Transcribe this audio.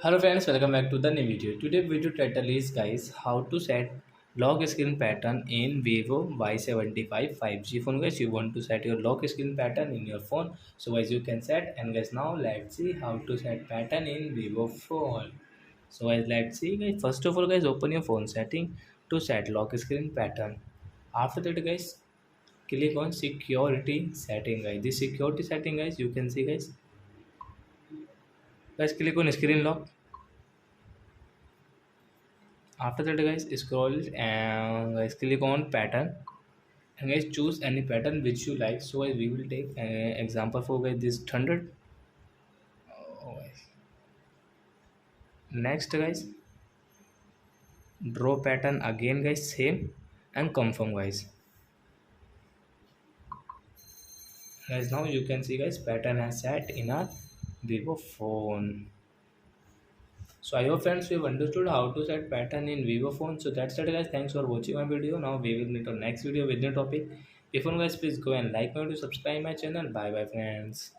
Hello friends, welcome back to the new video. Today video title is guys how to set lock screen pattern in Vivo Y75 5G phone. Guys, you want to set your lock screen pattern in your phone, so guys you can set. And guys, now let's see how to set pattern in Vivo phone. So guys, let's see guys. First of all guys, open your phone setting to set lock screen pattern. After that guys, click on security setting guys. This security setting guys, you can see guys. Guys, click on screen lock. After that guys, scroll and guys click on pattern, and guys choose any pattern which you like. So guys, we will take an example for guys this 100. Oh, guys. Next guys, draw pattern again guys, same, and confirm guys. Guys, now you can see guys pattern has set in our Vivo phone. So I hope friends we've understood how to set pattern in Vivo phone. So that's it guys. Thanks for watching my video. Now we will meet on next video with new topic. If you guys, please go and like my video, subscribe my channel. Bye bye friends.